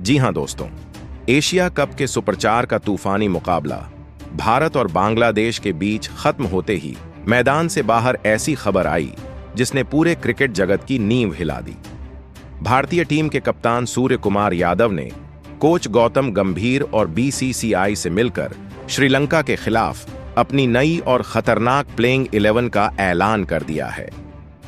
जी हां दोस्तों, Asia cup के सुपरचार का तूफानी मुकाबला भारत और बांग्लादेश के बीच खत्म होते ही मैदान से बाहर ऐसी खबर आई जिसने पूरे क्रिकेट जगत की नींव हिला दी। भारतीय टीम के कप्तान सूर्य कुमार यादव ने कोच गौतम गंभीर और बीसीसीआई से मिलकर श्रीलंका के खिलाफ अपनी नई और खतरनाक प्लेइंग 11 का ऐलान कर दिया है।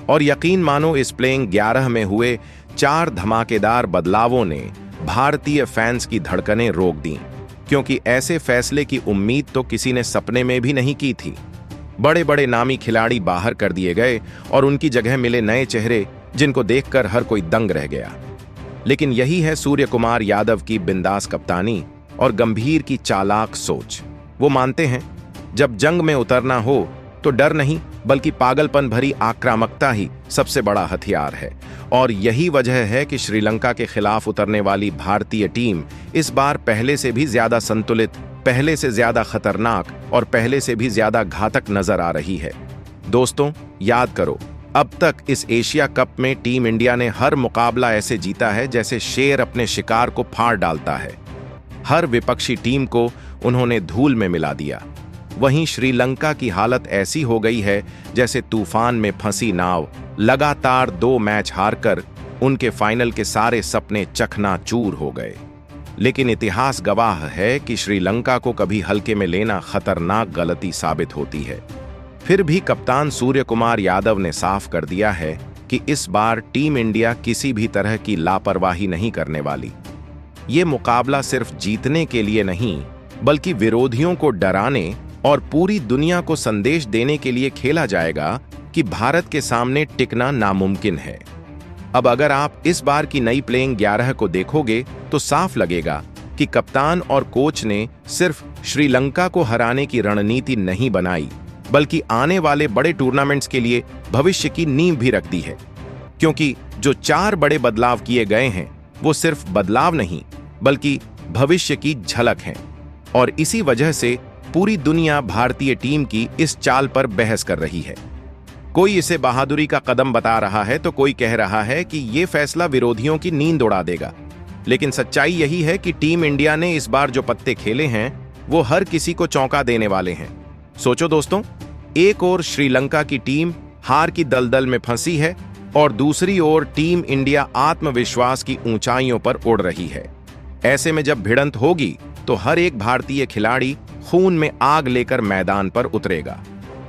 और यकीन मानो, इस प्लेइंग 11 में हुए 4 धमाकेदार बदलावों ने भारतीय फैंस की धड़कनें रोक दी, क्योंकि ऐसे फैसले की उम्मीद तो किसी ने सपने में भी नहीं की थी। बड़े बड़े नामी खिलाड़ी बाहर कर दिए गए और उनकी जगह मिले नए चेहरे जिनको देखकर हर कोई दंग रह गया। लेकिन यही है सूर्य कुमार यादव की बिंदास कप्तानी और गंभीर की चालाक सोच। वो मानते हैं जब जंग में उतरना हो तो डर नहीं बल्कि पागलपन भरी आक्रामकता ही सबसे बड़ा हथियार है। और यही वजह है कि श्रीलंका के खिलाफ उतरने वाली भारतीय टीम इस बार पहले से भी ज्यादा संतुलित, पहले से ज्यादा खतरनाक और पहले से भी ज्यादा घातक नजर आ रही है। दोस्तों, याद करो, अब तक इस एशिया कप में टीम इंडिया ने हर मुकाबला ऐसे जीता है जैसे शेर अपने शिकार को फाड़ डालता है। हर विपक्षी टीम को उन्होंने धूल में मिला दिया। वहीं श्रीलंका की हालत ऐसी हो गई है जैसे तूफान में फंसी नाव, लगातार 2 मैच हारकर उनके फाइनल के सारे सपने चकनाचूर हो गए। लेकिन इतिहास गवाह है कि श्रीलंका को कभी हल्के में लेना खतरनाक गलती साबित होती है। फिर भी कप्तान सूर्य कुमार यादव ने साफ कर दिया है कि इस बार टीम इंडिया किसी भी तरह की लापरवाही नहीं करने वाली। ये मुकाबला सिर्फ जीतने के लिए नहीं बल्कि विरोधियों को डराने और पूरी दुनिया को संदेश देने के लिए खेला जाएगा कि भारत के सामने टिकना नामुमकिन है। अब अगर आप इस बार की नई प्लेइंग 11 को देखोगे तो साफ लगेगा कि कप्तान और कोच ने सिर्फ श्रीलंका को हराने की रणनीति नहीं बनाई बल्कि आने वाले बड़े टूर्नामेंट्स के लिए भविष्य की नींव भी रख दी है। क्योंकि जो 4 बड़े बदलाव किए गए हैं वो सिर्फ बदलाव नहीं बल्कि भविष्य की झलक हैं। और इसी वजह से पूरी दुनिया भारतीय टीम की इस चाल पर बहस कर रही है। कोई इसे बहादुरी का कदम बता रहा है तो कोई कह रहा है कि यह फैसला विरोधियों की नींद उड़ा देगा। लेकिन सच्चाई यही है कि टीम इंडिया ने इस बार जो पत्ते खेले हैं वो हर किसी को चौंका देने वाले हैं। सोचो दोस्तों, एक ओर श्रीलंका की टीम हार की दलदल में फंसी है और दूसरी ओर टीम इंडिया आत्मविश्वास की ऊंचाइयों पर उड़ रही है। ऐसे में जब भिड़ंत होगी तो हर एक भारतीय खिलाड़ी खून में आग लेकर मैदान पर उतरेगा।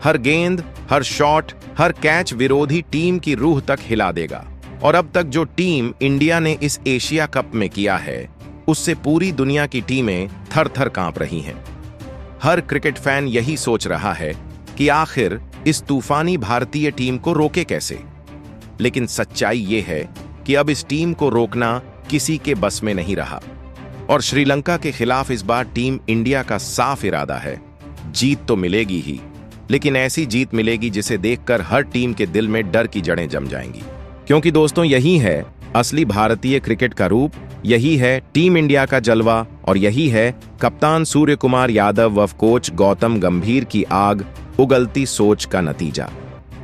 हर गेंद, हर शॉट, हर कैच विरोधी टीम की रूह तक हिला देगा। और अब तक जो टीम इंडिया ने इस एशिया कप में किया है उससे पूरी दुनिया की टीमें थर-थर कांप रही हैं। हर क्रिकेट फैन यही सोच रहा है कि आखिर इस तूफानी भारतीय टीम को रोके कैसे। लेकिन सच्चाई ये है कि अब इस टीम को रोकना किसी के बस में नहीं रहा। और श्रीलंका के खिलाफ इस बार टीम इंडिया का साफ इरादा है, जीत तो मिलेगी ही, लेकिन ऐसी जीत मिलेगी जिसे देखकर हर टीम के दिल में डर की जड़ें जम जाएंगी। क्योंकि दोस्तों, यही है असली भारतीय क्रिकेट का रूप, यही है टीम इंडिया का जलवा और यही है कप्तान सूर्य कुमार यादव व कोच गौतम गंभीर की आग उगलती सोच का नतीजा।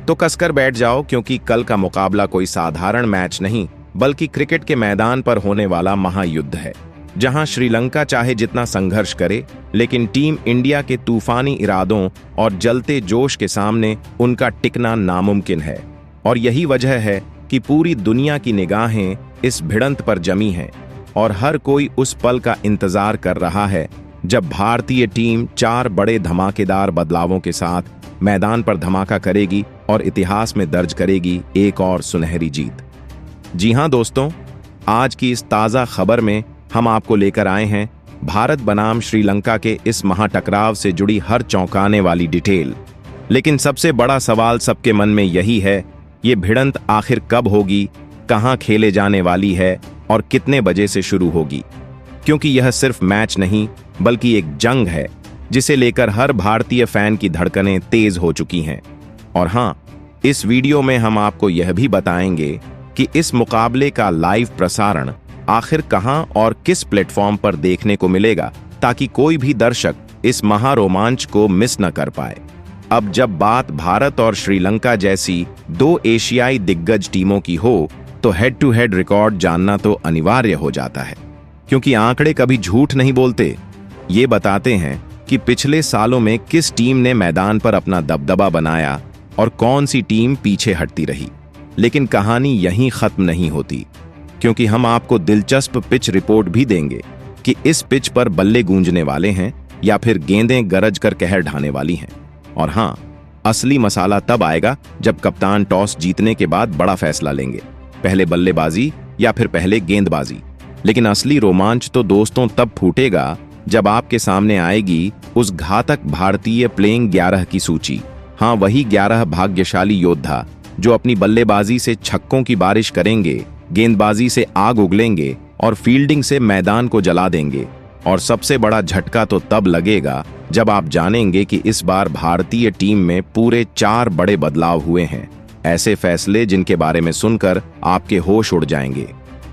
तो कसकर बैठ जाओ, क्योंकि कल का मुकाबला कोई साधारण मैच नहीं बल्कि क्रिकेट के मैदान पर होने वाला महायुद्ध है, जहां श्रीलंका चाहे जितना संघर्ष करे लेकिन टीम इंडिया के तूफानी इरादों और जलते जोश के सामने उनका टिकना नामुमकिन है। और यही वजह है कि पूरी दुनिया की निगाहें इस भिड़ंत पर जमी हैं और हर कोई उस पल का इंतजार कर रहा है जब भारतीय टीम 4 बड़े धमाकेदार बदलावों के साथ मैदान पर धमाका करेगी और इतिहास में दर्ज करेगी एक और सुनहरी जीत। जी हां दोस्तों, आज की इस ताज़ा खबर में हम आपको लेकर आए हैं भारत बनाम श्रीलंका के इस महाटकराव से जुड़ी हर चौंकाने वाली डिटेल। लेकिन सबसे बड़ा सवाल सबके मन में यही है, ये भिड़ंत आखिर कब होगी, कहां खेले जाने वाली है और कितने बजे से शुरू होगी। क्योंकि यह सिर्फ मैच नहीं बल्कि एक जंग है जिसे लेकर हर भारतीय फैन की धड़कनें तेज हो चुकी हैं। और हां, इस वीडियो में हम आपको यह भी बताएंगे कि इस मुकाबले का लाइव प्रसारण आखिर कहां और किस प्लेटफॉर्म पर देखने को मिलेगा, ताकि कोई भी दर्शक इस महारोमांच को मिस न कर पाए। अब जब बात भारत और श्रीलंका जैसी 2 एशियाई दिग्गज टीमों की हो तो हेड टू हेड रिकॉर्ड जानना तो अनिवार्य हो जाता है। क्योंकि आंकड़े कभी झूठ नहीं बोलते। ये बताते हैं कि पिछले सालों में किस टीम ने मैदान पर अपना दबदबा बनाया और कौन सी टीम पीछे हटती रही। लेकिन कहानी यहीं खत्म नहीं होती, क्योंकि हम आपको दिलचस्प पिच रिपोर्ट भी देंगे कि इस पिच पर बल्ले गूंजने वाले हैं या फिर गेंदें गरज कर कहर ढाने वाली हैं। और हां, असली मसाला तब आएगा जब कप्तान टॉस जीतने के बाद बड़ा फैसला लेंगे, पहले बल्लेबाजी या फिर पहले गेंदबाजी। लेकिन असली रोमांच तो दोस्तों तब फूटेगा जब आपके सामने आएगी उस घातक भारतीय प्लेइंग 11 की सूची। हाँ, वही 11 भाग्यशाली योद्धा जो अपनी बल्लेबाजी से छक्कों की बारिश करेंगे, गेंदबाजी से आग उगलेंगे और फील्डिंग से मैदान को जला देंगे। और सबसे बड़ा झटका तो तब लगेगा जब आप जानेंगे कि इस बार भारतीय टीम में पूरे 4 बड़े बदलाव हुए हैं। ऐसे फैसले जिनके बारे में सुनकर आपके होश उड़ जाएंगे।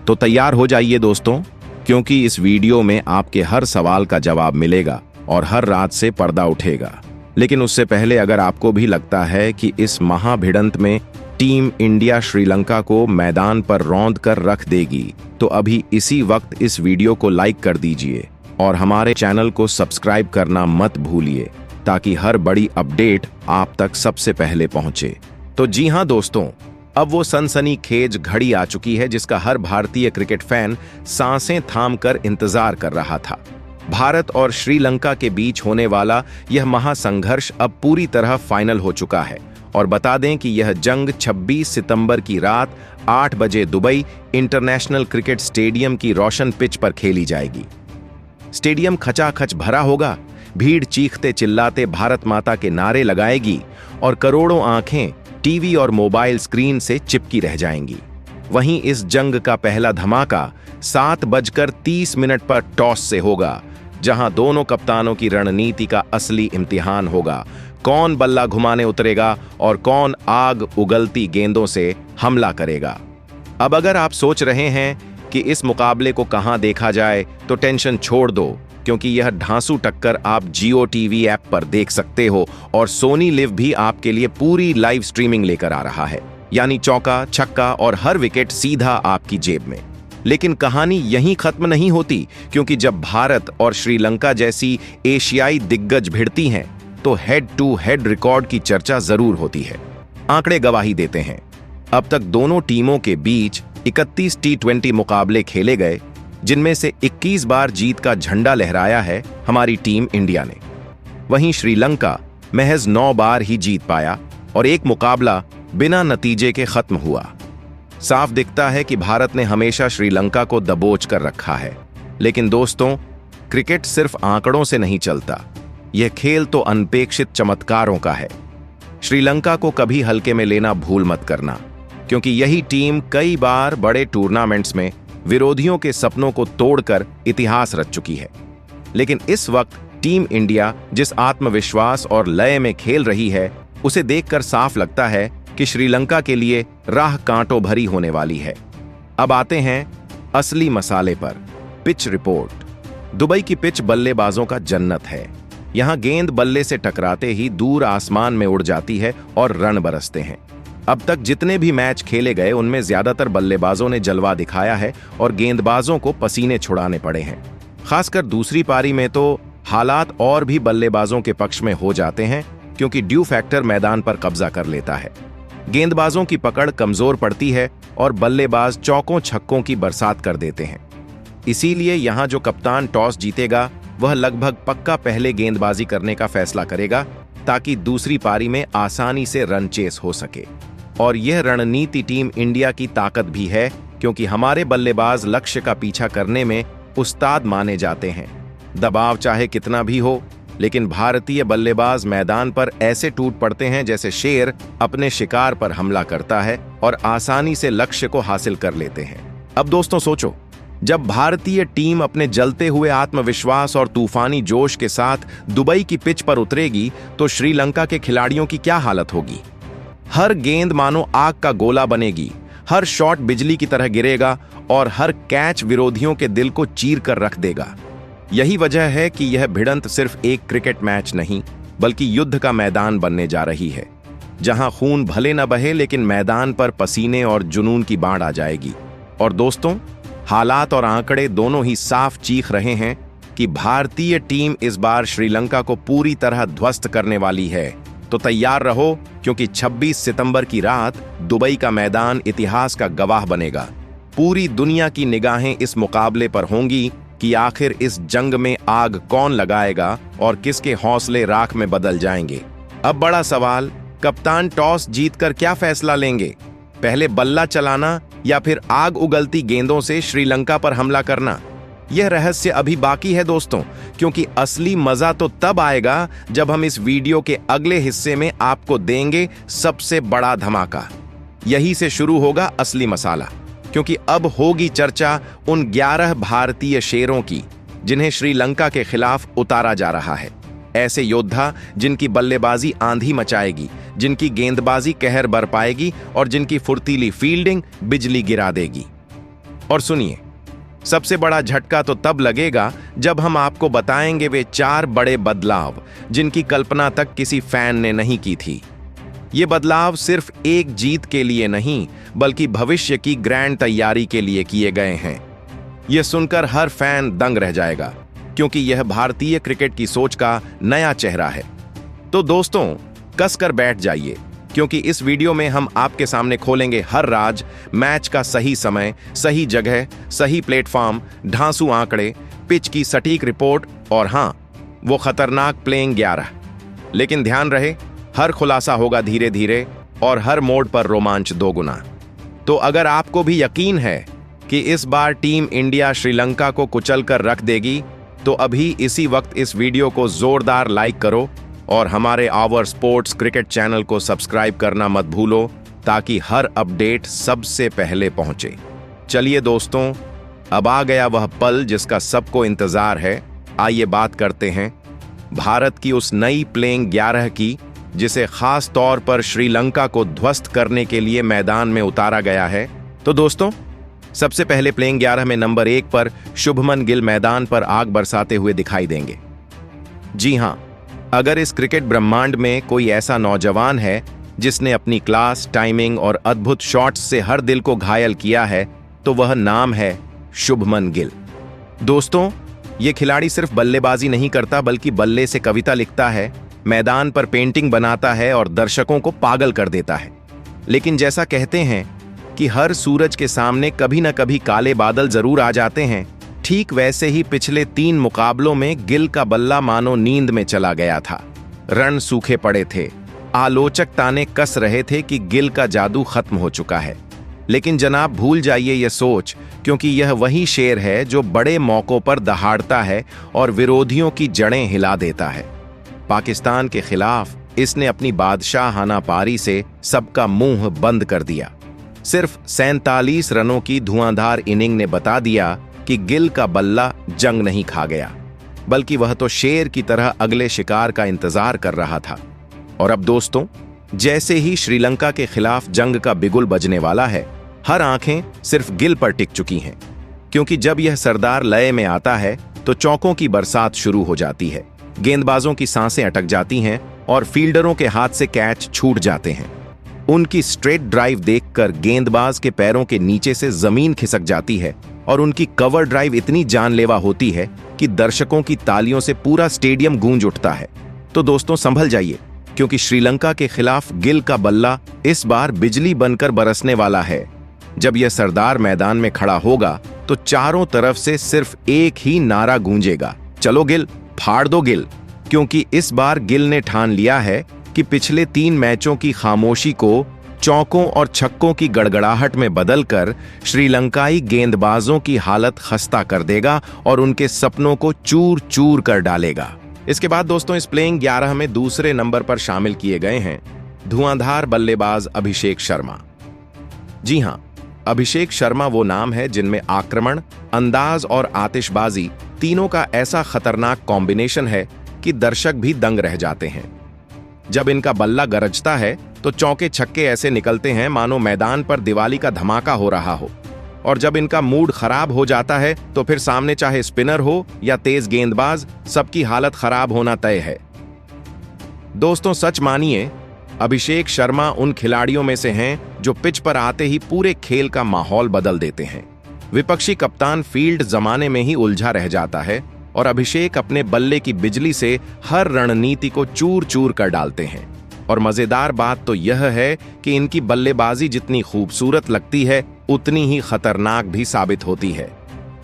तो तैयार हो जाइए दोस्तों, क्योंकि इस वीडियो में आपके हर सवाल का जवाब मिलेगा और हर रात से पर्दा उठेगा। लेकिन उससे पहले अगर आपको भी लगता है कि इस महाभिड़ंत में टीम इंडिया श्रीलंका को मैदान पर रौंद कर रख देगी, तो अभी इसी वक्त इस वीडियो को लाइक कर दीजिए और हमारे चैनल को सब्सक्राइब करना मत भूलिए, ताकि हर बड़ी अपडेट आप तक सबसे पहले पहुंचे। तो जी हां दोस्तों, अब वो सनसनीखेज घड़ी आ चुकी है जिसका हर भारतीय क्रिकेट फैन सांसें थाम कर इंतजार कर रहा था। भारत और श्रीलंका के बीच होने वाला यह महासंघर्ष अब पूरी तरह फाइनल हो चुका है। और बता दें कि यह जंग 26 सितंबर की रात 8 बजे दुबई इंटरनेशनल क्रिकेट स्टेडियम की रोशन पिच पर खेली जाएगी। स्टेडियम खचाखच भरा होगा, भीड़ चीखते चिल्लाते भारत माता के नारे लगाएगी और करोड़ों आंखें टीवी और मोबाइल स्क्रीन से चिपकी रह जाएंगी। वहीं इस जंग का पहला धमाका 7:30 पर टॉस से होगा, जहां दोनों कप्तानों की रणनीति का असली इम्तिहान होगा। कौन बल्ला घुमाने उतरेगा और कौन आग उगलती गेंदों से हमला करेगा। अब अगर आप सोच रहे हैं कि इस मुकाबले को कहां देखा जाए, तो टेंशन छोड़ दो, क्योंकि यह ढांसू टक्कर आप जियो टीवी ऐप पर देख सकते हो और सोनी लिव भी आपके लिए पूरी लाइव स्ट्रीमिंग लेकर आ रहा है, यानी चौका, छक्का और हर विकेट सीधा आपकी जेब में। लेकिन कहानी यहीं खत्म नहीं होती, क्योंकि जब भारत और श्रीलंका जैसी एशियाई दिग्गज भिड़ती हैं, तो हेड टू हेड रिकॉर्ड की चर्चा जरूर होती है। आंकड़े गवाही देते हैं, अब तक दोनों टीमों के बीच 31 T20 मुकाबले खेले गए, जिनमें से 21 बार जीत का झंडा लहराया है हमारी टीम इंडिया ने। वहीं श्रीलंका महज 9 बार ही जीत पाया और एक मुकाबला बिना नतीजे के खत्म हुआ। साफ दिखता है कि भारत ने हमेशा श्रीलंका को दबोच कर रखा है। लेकिन दोस्तों, क्रिकेट सिर्फ आंकड़ों से नहीं चलता, यह खेल तो अनपेक्षित चमत्कारों का है। श्रीलंका को कभी हल्के में लेना भूल मत करना, क्योंकि यही टीम कई बार बड़े टूर्नामेंट्स में विरोधियों के सपनों को तोड़कर इतिहास रच चुकी है। लेकिन इस वक्त टीम इंडिया जिस आत्मविश्वास और लय में खेल रही है, उसे देखकर साफ लगता है कि श्रीलंका के लिए राह कांटों भरी होने वाली है। अब आते हैं असली मसाले पर। Pitch report. दुबई की पिच बल्लेबाजों का जन्नत है। यहां गेंद बल्ले से टकराते ही दूर आसमान में उड़ जाती है और रन बरसते हैं। अब तक जितने भी मैच खेले गए, उनमें ज्यादातर बल्लेबाजों ने जलवा दिखाया है और गेंदबाजों को पसीने छुड़ाने पड़े हैं। खासकर दूसरी पारी में तो हालात और भी बल्लेबाजों के पक्ष में हो जाते हैं, क्योंकि ड्यू फैक्टर मैदान पर कब्जा कर लेता है। गेंदबाजों की पकड़ कमजोर पड़ती है और बल्लेबाज चौकों छक्कों की बरसात कर देते हैं। इसीलिए यहां जो कप्तान टॉस जीतेगा, वह लगभग पक्का पहले गेंदबाजी करने का फैसला करेगा, ताकि दूसरी पारी में आसानी से रन चेस हो सके। और यह रणनीति टीम इंडिया की ताकत भी है, क्योंकि हमारे बल्लेबाज लक्ष्य का पीछा करने में उस्ताद माने जाते हैं। दबाव चाहे कितना भी हो, लेकिन भारतीय बल्लेबाज मैदान पर ऐसे टूट पड़ते हैं जैसे शेर अपने शिकार पर हमला करता है और आसानी से लक्ष्य को हासिल कर लेते हैं। अब दोस्तों सोचो, जब भारतीय टीम अपने जलते हुए आत्मविश्वास और तूफानी जोश के साथ दुबई की पिच पर उतरेगी, तो श्रीलंका के खिलाड़ियों की क्या हालत होगी। हर गेंद मानो आग का गोला बनेगी, हर शॉट बिजली की तरह गिरेगा और हर कैच विरोधियों के दिल को चीर कर रख देगा। यही वजह है कि यह भिड़ंत सिर्फ एक क्रिकेट मैच नहीं, बल्कि युद्ध का मैदान बनने जा रही है, जहां खून भले न बहे, लेकिन मैदान पर पसीने और जुनून की बाढ़ आ जाएगी। और दोस्तों, हालात और आंकड़े दोनों ही साफ चीख रहे हैं कि भारतीय टीम इस बार श्रीलंका को पूरी तरह ध्वस्त करने वाली है। तो तैयार रहो, क्योंकि 26 सितंबर की रात दुबई का मैदान इतिहास का गवाह बनेगा। पूरी दुनिया की निगाहें इस मुकाबले पर होंगी कि आखिर इस जंग में आग कौन लगाएगा और किसके हौसले राख में बदल जाएंगे। अब बड़ा सवाल, कप्तान टॉस जीतकर क्या फैसला लेंगे? पहले बल्ला चलाना या फिर आग उगलती गेंदों से श्रीलंका पर हमला करना? यह रहस्य अभी बाकी है दोस्तों, क्योंकि असली मजा तो तब आएगा जब हम इस वीडियो के अगले हिस्से में आपको देंगे सबसे बड़ा धमाका। यही से शुरू होगा असली मसाला, क्योंकि अब होगी चर्चा उन 11 भारतीय शेरों की जिन्हें श्रीलंका के खिलाफ उतारा जा रहा है। ऐसे योद्धा जिनकी बल्लेबाजी आंधी मचाएगी, जिनकी गेंदबाजी कहर बरपाएगी और जिनकी फुर्तीली फील्डिंग बिजली गिरा देगी। और सुनिए, सबसे बड़ा झटका तो तब लगेगा जब हम आपको बताएंगे वे 4 बड़े बदलाव जिनकी कल्पना तक किसी फैन ने नहीं की थी। ये बदलाव सिर्फ एक जीत के लिए नहीं, बल्कि भविष्य की ग्रैंड तैयारी के लिए किए गए हैं। यह सुनकर हर फैन दंग रह जाएगा, क्योंकि यह भारतीय क्रिकेट की सोच का नया चेहरा है। तो दोस्तों, कसकर बैठ जाइए, क्योंकि इस वीडियो में हम आपके सामने खोलेंगे हर राज, मैच का सही समय, सही जगह, सही प्लेटफॉर्म, ढांसू आंकड़े, पिच की सटीक रिपोर्ट और हां, वो खतरनाक प्लेइंग 11। लेकिन ध्यान रहे, हर खुलासा होगा धीरे धीरे और हर मोड़ पर रोमांच 2 गुना। तो अगर आपको भी यकीन है कि इस बार टीम इंडिया श्रीलंका को कुचलकर रख देगी, तो अभी इसी वक्त इस वीडियो को जोरदार लाइक करो और हमारे आवर स्पोर्ट्स क्रिकेट चैनल को सब्सक्राइब करना मत भूलो, ताकि हर अपडेट सबसे पहले पहुंचे। चलिए दोस्तों, अब आ गया वह पल जिसका सबको इंतजार है। आइए बात करते हैं भारत की उस नई प्लेइंग 11 की, जिसे खास तौर पर श्रीलंका को ध्वस्त करने के लिए मैदान में उतारा गया है। तो दोस्तों, सबसे पहले प्लेइंग 11 में नंबर 1 पर शुभमन गिल मैदान पर आग बरसाते हुए दिखाई देंगे। जी हां, अगर इस क्रिकेट ब्रह्मांड में कोई ऐसा नौजवान है जिसने अपनी क्लास, टाइमिंग और अद्भुत शॉट्स से हर दिल को घायल किया है, तो वह नाम है शुभमन गिल। दोस्तों, ये खिलाड़ी सिर्फ बल्लेबाजी नहीं करता, बल्कि बल्ले से कविता लिखता है, मैदान पर पेंटिंग बनाता है और दर्शकों को पागल कर देता है। लेकिन जैसा कहते हैं कि हर सूरज के सामने कभी न कभी काले बादल जरूर आ जाते हैं, ठीक वैसे ही पिछले 3 मुकाबलों में गिल का बल्ला मानो नींद में चला गया था। रन सूखे पड़े थे, आलोचक ताने कस रहे थे कि गिल का जादू खत्म हो चुका है। लेकिन जनाब, भूल जाइए यह सोच, क्योंकि यह वही शेर है जो बड़े मौकों पर दहाड़ता है और विरोधियों की जड़ें हिला देता है। पाकिस्तान के खिलाफ इसने अपनी बादशाहाना पारी से सबका मुंह बंद कर दिया। सिर्फ 47 रनों की धुआंधार इनिंग ने बता दिया कि गिल का बल्ला जंग नहीं खा गया, बल्कि वह तो शेर की तरह अगले शिकार का इंतजार कर रहा था। और अब दोस्तों, जैसे ही श्रीलंका के खिलाफ जंग का बिगुल बजने वाला है, हर आंखें सिर्फ गिल पर टिक चुकी हैं, क्योंकि जब यह सरदार लय में आता है तो चौकों की बरसात शुरू हो जाती है, गेंदबाजों की सांसें अटक जाती हैं और फील्डरों के हाथ से कैच छूट जाते हैं। उनकी स्ट्रेट ड्राइव देखकर गेंदबाज के पैरों के नीचे से जमीन खिसक जाती है और उनकी कवर ड्राइव इतनी जानलेवा होती है कि दर्शकों की तालियों से पूरा स्टेडियम गूंज उठता है। तो दोस्तों, संभल जाइए, क्योंकि श्रीलंका के खिलाफ गिल का बल्ला इस बार बिजली बनकर बरसने वाला है। जब यह सरदार मैदान में खड़ा होगा तो चारों तरफ से सिर्फ एक ही नारा गूंजेगा, चलो गिल, फाड़ दो गिल। क्योंकि इस बार गिल ने ठान लिया है कि पिछले 3 मैचों की खामोशी को चौकों और छक्कों की गड़गड़ाहट में बदलकर श्रीलंकाई गेंदबाजों की हालत खस्ता कर देगा और उनके सपनों को चूर चूर कर डालेगा। इसके बाद दोस्तों, इस प्लेइंग 11 में दूसरे नंबर पर शामिल किए गए हैं धुआंधार बल्लेबाज अभिषेक शर्मा। जी हां, अभिषेक शर्मा वो नाम है जिनमें आक्रमण, अंदाज और आतिशबाजी तीनों का ऐसा खतरनाक कॉम्बिनेशन है कि दर्शक भी दंग रह जाते हैं। जब इनका बल्ला गरजता है तो चौके छक्के ऐसे निकलते हैं मानो मैदान पर दिवाली का धमाका हो रहा हो, और जब इनका मूड खराब हो जाता है तो फिर सामने चाहे स्पिनर हो या तेज गेंदबाज, सबकी हालत खराब होना तय है। दोस्तों, सच मानिए, अभिषेक शर्मा उन खिलाड़ियों में से हैं जो पिच पर आते ही पूरे खेल का माहौल बदल देते हैं। विपक्षी कप्तान फील्ड जमाने में ही उलझा रह जाता है और अभिषेक अपने बल्ले की बिजली से हर रणनीति को चूर चूर कर डालते हैं। और मजेदार बात तो यह है कि इनकी बल्लेबाजी जितनी खूबसूरत लगती है उतनी ही खतरनाक भी साबित होती है।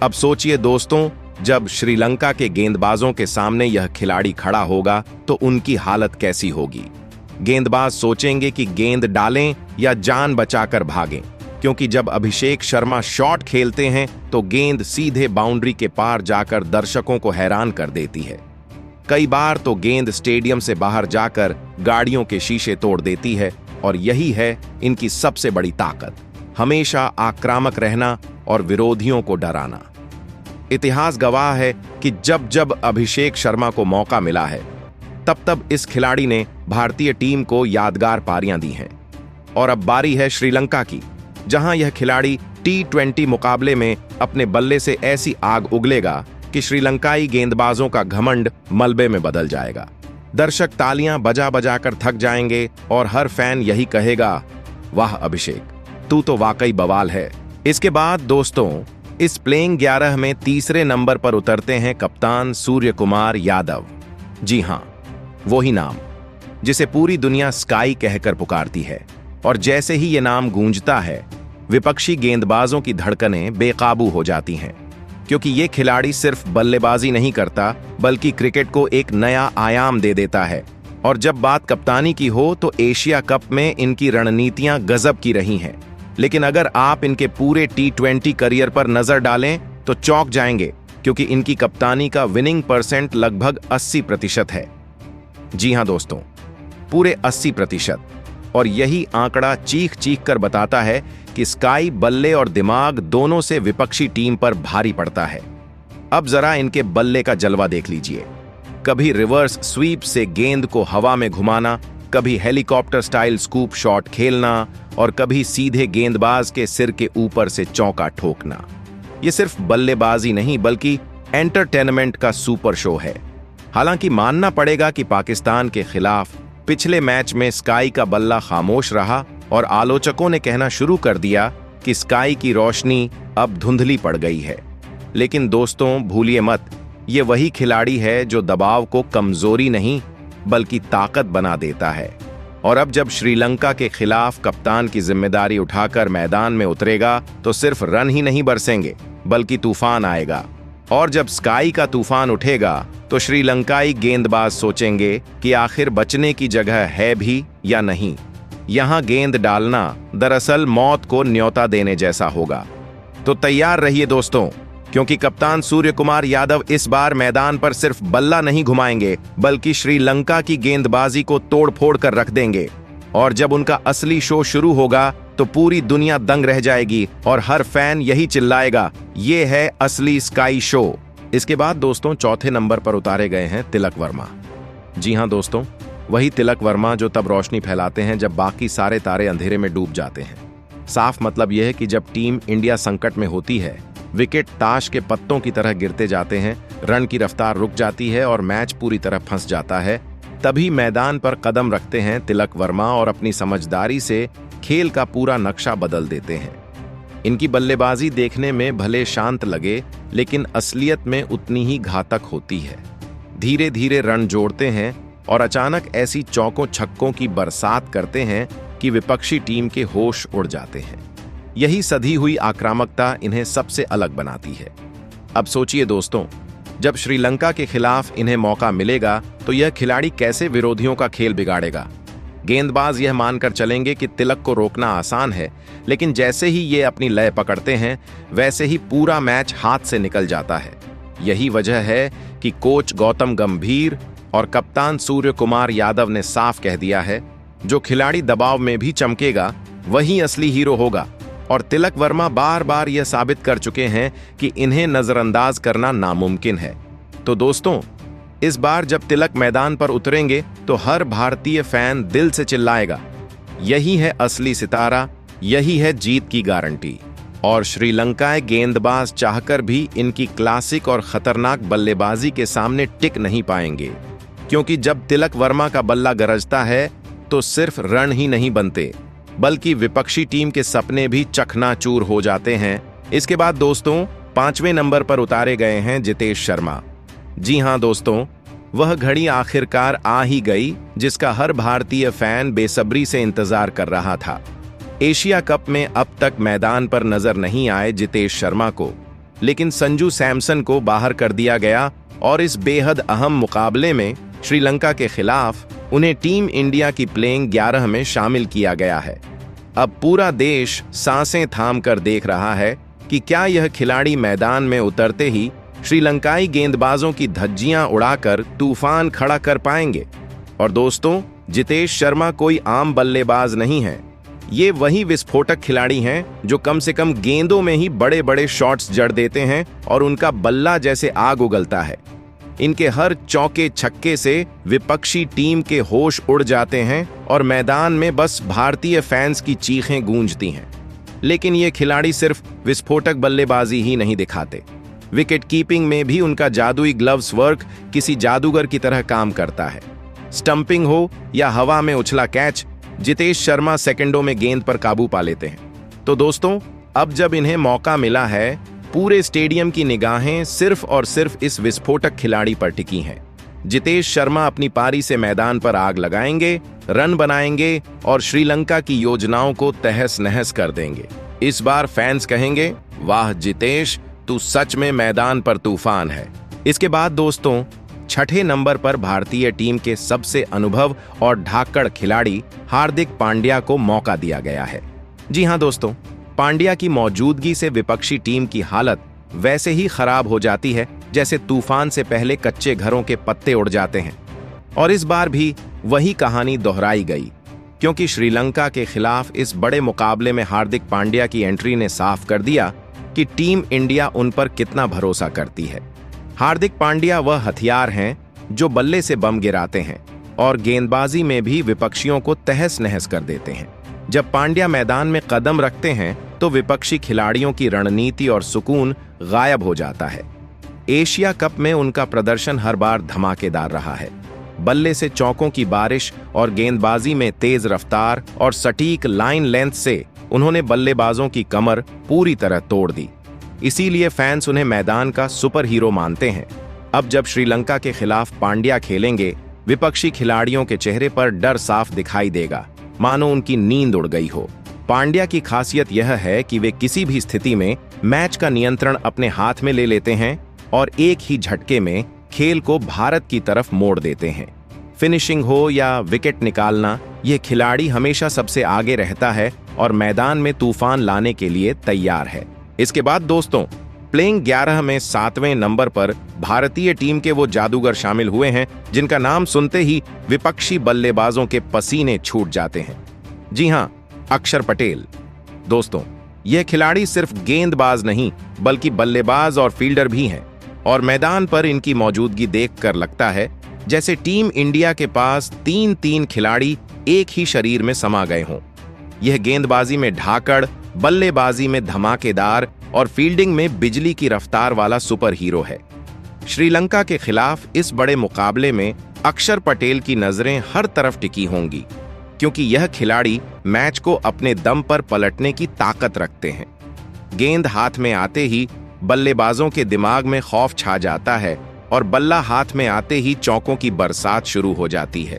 अब सोचिए दोस्तों, जब श्रीलंका के गेंदबाजों के सामने यह खिलाड़ी खड़ा होगा तो उनकी हालत कैसी होगी। गेंदबाज सोचेंगे कि गेंद डालें या जान बचाकर भागें, क्योंकि जब अभिषेक शर्मा शॉट खेलते हैं तो गेंद सीधे बाउंड्री के पार जाकर दर्शकों को हैरान कर देती है। कई बार तो गेंद स्टेडियम से बाहर जाकर गाड़ियों के शीशे तोड़ देती है। और यही है इनकी सबसे बड़ी ताकत, हमेशा आक्रामक रहना और विरोधियों को डराना। इतिहास गवाह है कि जब जब अभिषेक शर्मा को मौका मिला है तब तब इस खिलाड़ी ने भारतीय टीम को यादगार पारियां दी हैं। और अब बारी है श्रीलंका की, जहां यह खिलाड़ी T20 मुकाबले में अपने बल्ले से ऐसी आग उगलेगा कि श्रीलंकाई गेंदबाजों का घमंड मलबे में बदल जाएगा। दर्शक तालियां बजा बजा कर थक जाएंगे और हर फैन यही कहेगा, वाह अभिषेक, तू तो वाकई बवाल है। इसके बाद दोस्तों, इस प्लेइंग 11 में तीसरे नंबर पर उतरते हैं कप्तान सूर्य कुमार यादव। जी हां, वही नाम जिसे पूरी दुनिया स्काई कहकर पुकारती है। और जैसे ही ये नाम गूंजता है, विपक्षी गेंदबाजों की धड़कनें बेकाबू हो जाती हैं, क्योंकि ये खिलाड़ी सिर्फ बल्लेबाजी नहीं करता बल्कि क्रिकेट को एक नया आयाम दे देता है। और जब बात कप्तानी की हो तो एशिया कप में इनकी रणनीतियां गजब की रही हैं। लेकिन अगर आप इनके पूरे T20 करियर पर नजर डालें तो चौंक जाएंगे, क्योंकि इनकी कप्तानी का विनिंग परसेंट लगभग 80% है। जी हां दोस्तों, पूरे 80%। और यही आंकड़ा चीख चीख कर बताता है कि स्काई बल्ले और दिमाग दोनों से विपक्षी टीम पर भारी पड़ता है। अब जरा इनके बल्ले का जलवा देख लीजिए। कभी रिवर्स स्वीप से गेंद को हवा में घुमाना, कभी हेलीकॉप्टर स्टाइल स्कूप शॉट खेलना और कभी सीधे गेंदबाज के सिर के ऊपर से चौका ठोकना। यह सिर्फ बल्लेबाजी नहीं बल्कि एंटरटेनमेंट का सुपर शो है। हालांकि मानना पड़ेगा कि पाकिस्तान के खिलाफ पिछले मैच में स्काई का बल्ला खामोश रहा और आलोचकों ने कहना शुरू कर दिया कि स्काई की रोशनी अब धुंधली पड़ गई है। लेकिन दोस्तों भूलिए मत, ये वही खिलाड़ी है जो दबाव को कमजोरी नहीं बल्कि ताकत बना देता है। और अब जब श्रीलंका के खिलाफ कप्तान की जिम्मेदारी उठाकर मैदान में उतरेगा तो सिर्फ रन ही नहीं बरसेंगे बल्कि तूफान आएगा। और जब स्काई का तूफान उठेगा तो श्रीलंकाई गेंदबाज सोचेंगे कि आखिर बचने की जगह है भी या नहीं। यहां गेंद डालना दरअसल मौत को न्योता देने जैसा होगा। तो तैयार रहिए दोस्तों, क्योंकि कप्तान सूर्य कुमार यादव इस बार मैदान पर सिर्फ बल्ला नहीं घुमाएंगे बल्कि श्रीलंका की गेंदबाजी को तोड़ फोड़ कर रख देंगे। और जब उनका असली शो शुरू होगा तो पूरी दुनिया दंग रह जाएगी और हर फैन यही चिल्लाएगा, ये है असली स्काई शो। इसके बाद दोस्तों चौथे नंबर पर उतारे गए हैं तिलक वर्मा। जी हां दोस्तों, वही तिलक वर्मा जो तब रोशनी फैलाते हैं जब बाकी सारे तारे अंधेरे में डूब जाते हैं। साफ मतलब यह है कि जब टीम इंडिया संकट में होती है, विकेट ताश के पत्तों की तरह गिरते जाते हैं, रन की रफ्तार रुक जाती है और मैच पूरी तरह फंस जाता है, तभी मैदान पर कदम रखते हैं तिलक वर्मा और अपनी समझदारी से खेल का पूरा नक्शा बदल देते हैं। इनकी बल्लेबाजी देखने में भले शांत लगे, लेकिन असलियत में उतनी ही घातक होती है। धीरे धीरे रन जोड़ते हैं और अचानक ऐसी चौकों छक्कों की बरसात करते हैं कि विपक्षी टीम के होश उड़ जाते हैं। यही सधी हुई आक्रामकता इन्हें सबसे अलग बनाती है। अब सोचिए दोस्तों, जब श्रीलंका के खिलाफ इन्हें मौका मिलेगा तो यह खिलाड़ी कैसे विरोधियों का खेल बिगाड़ेगा। गेंदबाज यह मानकर चलेंगे कि तिलक को रोकना आसान है, लेकिन जैसे ही ये अपनी लय पकड़ते हैं वैसे ही पूरा मैच हाथ से निकल जाता है। यही वजह है कि कोच गौतम गंभीर और कप्तान सूर्य कुमार यादव ने साफ कह दिया है, जो खिलाड़ी दबाव में भी चमकेगा वही असली हीरो होगा। और तिलक वर्मा बार बार यह साबित कर चुके हैं कि इन्हें नजरअंदाज करना नामुमकिन है। तो दोस्तों, इस बार जब तिलक मैदान पर उतरेंगे तो हर भारतीय फैन दिल से चिल्लाएगा, यही है असली सितारा, यही है जीत की गारंटी। और श्रीलंकाई गेंदबाज चाहकर भी इनकी क्लासिक और खतरनाक बल्लेबाजी के सामने टिक नहीं पाएंगे, क्योंकि जब तिलक वर्मा का बल्ला गरजता है तो सिर्फ रन ही नहीं बनते बल्कि विपक्षी टीम के सपने भी चकनाचूर हो जाते हैं। इसके बाद दोस्तों 5वें नंबर पर उतारे गए हैं जितेश शर्मा। जी हां दोस्तों, वह घड़ी आखिरकार आ ही गई जिसका हर भारतीय फैन बेसब्री से इंतजार कर रहा था। एशिया कप में अब तक मैदान पर नजर नहीं आए जितेश शर्मा को, लेकिन संजू सैमसन को बाहर कर दिया गया और इस बेहद अहम मुकाबले में श्रीलंका के खिलाफ उन्हें टीम इंडिया की प्लेइंग 11 में शामिल किया गया है। अब पूरा देश सांसें थाम कर देख रहा है कि क्या यह खिलाड़ी मैदान में उतरते ही श्रीलंकाई गेंदबाजों की धज्जियां उड़ाकर तूफान खड़ा कर पाएंगे। और दोस्तों, जितेश शर्मा कोई आम बल्लेबाज नहीं है। ये वही विस्फोटक खिलाड़ी हैं जो कम से कम गेंदों में ही बड़े बड़े शॉट्स जड़ देते हैं और उनका बल्ला जैसे आग उगलता है। इनके हर चौके छक्के से विपक्षी टीम के होश उड़ जाते हैं और मैदान में बस भारतीय फैंस की चीखें गूंजती हैं। लेकिन ये खिलाड़ी सिर्फ विस्फोटक बल्लेबाजी ही नहीं दिखाते, विकेट कीपिंग में भी उनका जादुई ग्लव्स वर्क किसी जादूगर की तरह काम करता है। स्टंपिंग हो या हवा में उछला कैच, जितेश शर्मा सेकंडों में गेंद पर काबू पा लेते हैं। तो दोस्तों, अब जब इन्हें मौका मिला है, पूरे स्टेडियम की निगाहें सिर्फ और सिर्फ इस विस्फोटक खिलाड़ी पर टिकी हैं। जितेश शर्मा अपनी पारी से मैदान पर आग लगाएंगे, रन बनाएंगे और श्रीलंका की योजनाओं को तहस नहस कर देंगे। इस बार फैंस कहेंगे, वाह जितेश, तू सच में मैदान पर तूफान है। इसके बाद दोस्तों, 6ठे नंबर पर भारतीय टीम के सबसे अनुभव और धाकड़ खिलाड़ी हार्दिक पांड्या को मौका दिया गया है। जी हां दोस्तों, पांड्या की मौजूदगी से विपक्षी टीम की हालत वैसे ही खराब हो जाती है जैसे तूफान से पहले कच्चे घरों के पत्ते उड़ जाते हैं। और इस बार भी वही कहानी दोहराई गई, क्योंकि श्रीलंका के खिलाफ इस बड़े मुकाबले में हार्दिक पांड्या की एंट्री ने साफ कर दिया कि टीम इंडिया उन पर कितना भरोसा करती है। हार्दिक पांड्या वह हथियार हैं जो बल्ले से बम गिराते हैं और गेंदबाजी में भी विपक्षियों को तहस नहस कर देते हैं। जब पांड्या मैदान में कदम रखते हैं तो विपक्षी खिलाड़ियों की रणनीति और सुकून गायब हो जाता है। एशिया कप में उनका प्रदर्शन हर बार धमाकेदार रहा है। बल्ले से चौकों की बारिश और गेंदबाजी में तेज रफ्तार और सटीक लाइन लेंथ से उन्होंने बल्लेबाजों की कमर पूरी तरह तोड़ दी। इसीलिए फैंस उन्हें मैदान का सुपर हीरो मानते हैं। अब जब श्रीलंका के खिलाफ पांड्या खेलेंगे, विपक्षी खिलाड़ियों के चेहरे पर डर साफ दिखाई देगा, मानो उनकी नींद उड़ गई हो। पांड्या की खासियत यह है कि वे किसी भी स्थिति में मैच का नियंत्रण अपने हाथ में ले लेते हैं और एक ही झटके में खेल को भारत की तरफ मोड़ देते हैं। फिनिशिंग हो या विकेट निकालना, यह खिलाड़ी हमेशा सबसे आगे रहता है और मैदान में तूफान लाने के लिए तैयार है। इसके बाद दोस्तों, प्लेइंग 11 में 7वें नंबर पर भारतीय टीम के वो जादूगर शामिल हुए हैं जिनका नाम सुनते ही विपक्षी बल्लेबाजों के पसीने छूट जाते हैं। जी हां, अक्षर पटेल। दोस्तों, यह खिलाड़ी सिर्फ गेंदबाज नहीं बल्कि बल्लेबाज और फील्डर भी हैं और मैदान पर इनकी मौजूदगी देखकर लगता है जैसे टीम इंडिया के पास 3-3 खिलाड़ी एक ही शरीर में समा गए हों। यह गेंदबाजी में धाकड़, बल्लेबाजी में धमाकेदार और फील्डिंग में बिजली की रफ्तार वाला सुपर हीरो है। श्रीलंका के खिलाफ इस बड़े मुकाबले में अक्षर पटेल की नजरें हर तरफ टिकी होंगी, क्योंकि यह खिलाड़ी मैच को अपने दम पर पलटने की ताकत रखते हैं। गेंद हाथ में आते ही बल्लेबाजों के दिमाग में खौफ छा जाता है और बल्ला हाथ में आते ही चौकों की बरसात शुरू हो जाती है।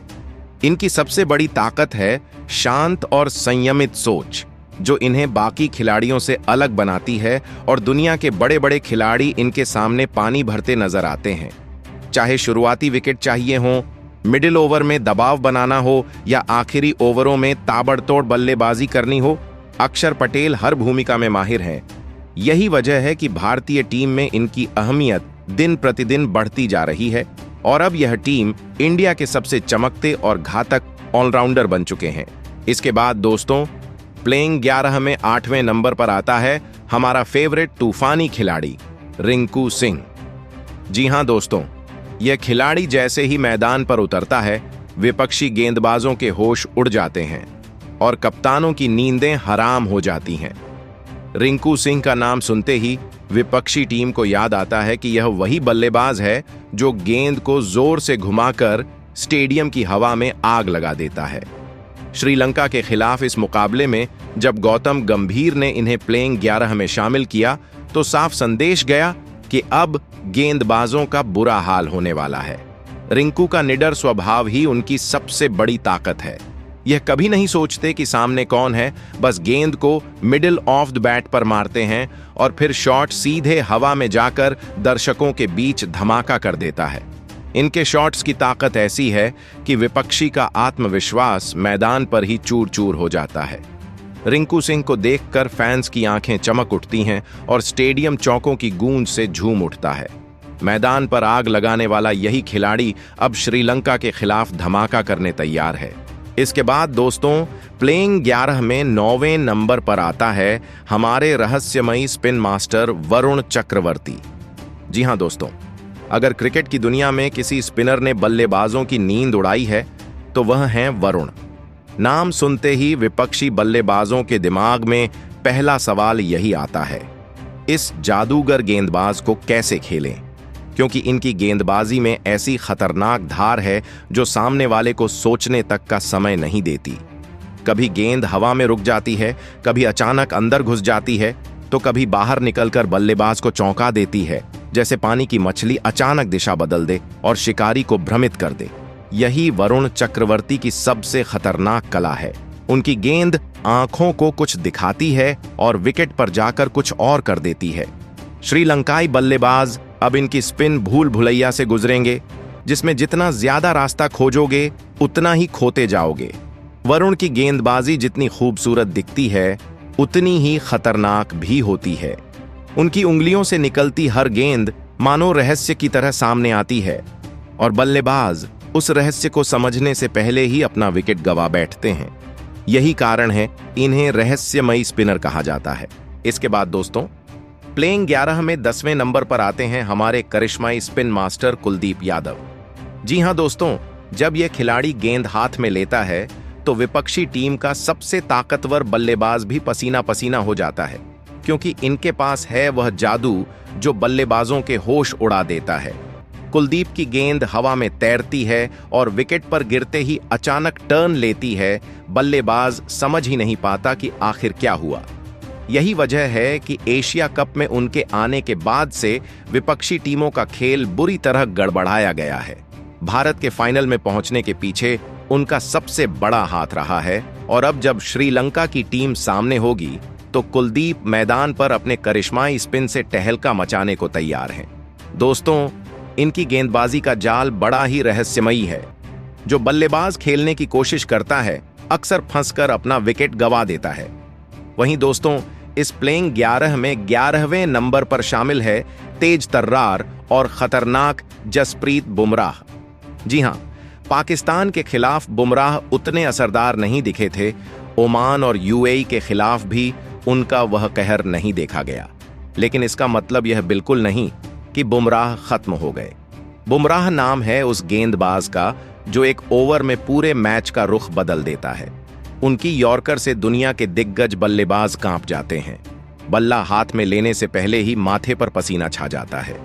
इनकी सबसे बड़ी ताकत है शांत और संयमित सोच, जो इन्हें बाकी खिलाड़ियों से अलग बनाती है और दुनिया के बड़े बड़े खिलाड़ी इनके सामने पानी भरते नजर आते हैं। चाहे शुरुआती विकेट चाहिए हो, मिडिल ओवर में दबाव बनाना हो या आखिरी ओवरों में ताबड़तोड़ बल्लेबाजी करनी हो, अक्षर पटेल हर भूमिका में माहिर हैं। यही वजह है कि भारतीय टीम में इनकी अहमियत दिन प्रतिदिन बढ़ती जा रही है और अब यह टीम इंडिया के सबसे चमकते और घातक ऑलराउंडर बन चुके हैं। इसके बाद दोस्तों, प्लेइंग 11 में 8वें नंबर पर आता है हमारा फेवरेट तूफानी खिलाड़ी रिंकू सिंह। जी हां दोस्तों, यह खिलाड़ी जैसे ही मैदान पर उतरता है, विपक्षी गेंदबाजों के होश उड़ जाते हैं और कप्तानों की नींदें हराम हो जाती हैं। रिंकू सिंह का नाम सुनते ही विपक्षी टीम को याद आता है कि यह वही बल्लेबाज है जो गेंद को जोर से घुमाकर स्टेडियम की हवा में आग लगा देता है। श्रीलंका के खिलाफ इस मुकाबले में जब गौतम गंभीर ने इन्हें प्लेइंग 11 में शामिल किया तो साफ संदेश गया कि अब गेंदबाजों का बुरा हाल होने वाला है। रिंकू का निडर स्वभाव ही उनकी सबसे बड़ी ताकत है। यह कभी नहीं सोचते कि सामने कौन है, बस गेंद को मिडिल ऑफ द बैट पर मारते हैं और फिर शॉट सीधे हवा में जाकर दर्शकों के बीच धमाका कर देता है। इनके शॉट्स की ताकत ऐसी है कि विपक्षी का आत्मविश्वास मैदान पर ही चूर चूर हो जाता है। रिंकू सिंह को देखकर फैंस की आंखें चमक उठती हैं और स्टेडियम चौकों की गूंज से झूम उठता है। मैदान पर आग लगाने वाला यही खिलाड़ी अब श्रीलंका के खिलाफ धमाका करने तैयार है। इसके बाद दोस्तों, प्लेइंग 11 में 9वें नंबर पर आता है हमारे रहस्यमयी स्पिन मास्टर वरुण चक्रवर्ती। जी हां दोस्तों, अगर क्रिकेट की दुनिया में किसी स्पिनर ने बल्लेबाजों की नींद उड़ाई है तो वह हैं वरुण। नाम सुनते ही विपक्षी बल्लेबाजों के दिमाग में पहला सवाल यही आता है, इस जादूगर गेंदबाज को कैसे खेलें, क्योंकि इनकी गेंदबाजी में ऐसी खतरनाक धार है जो सामने वाले को सोचने तक का समय नहीं देती। कभी गेंद हवा में रुक जाती है, कभी अचानक अंदर घुस जाती है, तो कभी बाहर निकलकर बल्लेबाज को चौंका देती है, जैसे पानी की मछली अचानक दिशा बदल दे और शिकारी को भ्रमित कर दे। यही वरुण चक्रवर्ती की सबसे खतरनाक कला है। उनकी गेंद आंखों को कुछ दिखाती है और विकेट पर जाकर कुछ और कर देती है। श्रीलंकाई बल्लेबाज अब इनकी स्पिन भूल भुलैया से गुजरेंगे, जिसमें जितना ज्यादा रास्ता खोजोगे उतना ही खोते जाओगे। वरुण की गेंदबाजी जितनी खूबसूरत दिखती है उतनी ही खतरनाक भी होती है। उनकी उंगलियों से निकलती हर गेंद मानो रहस्य की तरह सामने आती है और बल्लेबाज उस रहस्य को समझने से पहले ही अपना विकेट गंवा बैठते हैं। यही कारण है इन्हें रहस्यमयी स्पिनर कहा जाता है। इसके बाद दोस्तों, प्लेइंग 11 में 10वें नंबर पर आते हैं हमारे करिश्माई स्पिन मास्टर कुलदीप यादव। जी हां दोस्तों, जब यह खिलाड़ी गेंद हाथ में लेता है तो विपक्षी टीम का सबसे ताकतवर बल्लेबाज भी पसीना पसीना हो जाता है, क्योंकि इनके पास है वह जादू जो बल्लेबाजों के होश उड़ा देता है। कुलदीप की गेंद हवा में तैरती है और विकेट पर गिरते ही अचानक टर्न लेती है। बल्लेबाज समझ ही नहीं पाता कि आखिर क्या हुआ। यही वजह है कि एशिया कप में उनके आने के बाद से विपक्षी टीमों का खेल बुरी तरह गड़बड़ाया गया है। भारत के फाइनल में पहुंचने के पीछे उनका सबसे बड़ा हाथ रहा है और अब जब श्रीलंका की टीम सामने होगी तो कुलदीप मैदान पर अपने करिश्माई स्पिन से टहलका मचाने को तैयार हैं। दोस्तों, इनकी गेंदबाजी का जाल बड़ा ही रहस्यमयी है। जो बल्लेबाज खेलने की कोशिश करता है अक्सर फंसकर अपना विकेट गंवा देता है। वहीं दोस्तों, इस प्लेइंग 11 में 11वें नंबर पर शामिल है तेज तर्रार और खतरनाक जसप्रीत बुमराह। जी हां, पाकिस्तान के खिलाफ बुमराह उतने असरदार नहीं दिखे थे। ओमान और यूएई के खिलाफ भी उनका वह कहर नहीं देखा गया, लेकिन इसका मतलब यह बिल्कुल नहीं कि बुमराह खत्म हो गए। बुमराह नाम है उस गेंदबाज का जो एक ओवर में पूरे मैच का रुख बदल देता है। उनकी यॉर्कर से दुनिया के दिग्गज बल्लेबाज कांप जाते हैं। बल्ला हाथ में लेने से पहले ही माथे पर पसीना छा जाता है।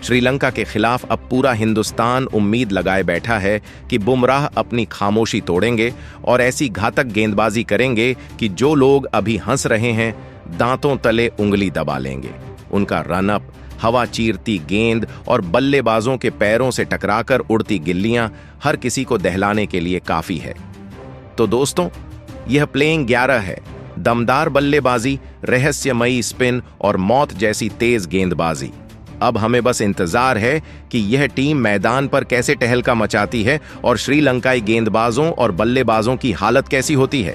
श्रीलंका के खिलाफ अब पूरा हिंदुस्तान उम्मीद लगाए बैठा है कि बुमराह अपनी खामोशी तोड़ेंगे और ऐसी घातक गेंदबाजी करेंगे कि जो लोग अभी हंस रहे हैं दांतों तले उंगली दबा लेंगे। उनका रनअप, हवा चीरती गेंद और बल्लेबाजों के पैरों से टकराकर उड़ती गिल्लियां हर किसी को दहलाने के लिए काफी है। तो दोस्तों, यह प्लेइंग 11 है। दमदार बल्लेबाजी, रहस्यमयी स्पिन और मौत जैसी तेज गेंदबाजी। अब हमें बस इंतजार है कि यह टीम मैदान पर कैसे टहलका मचाती है और श्रीलंकाई गेंदबाजों और बल्लेबाजों की हालत कैसी होती है।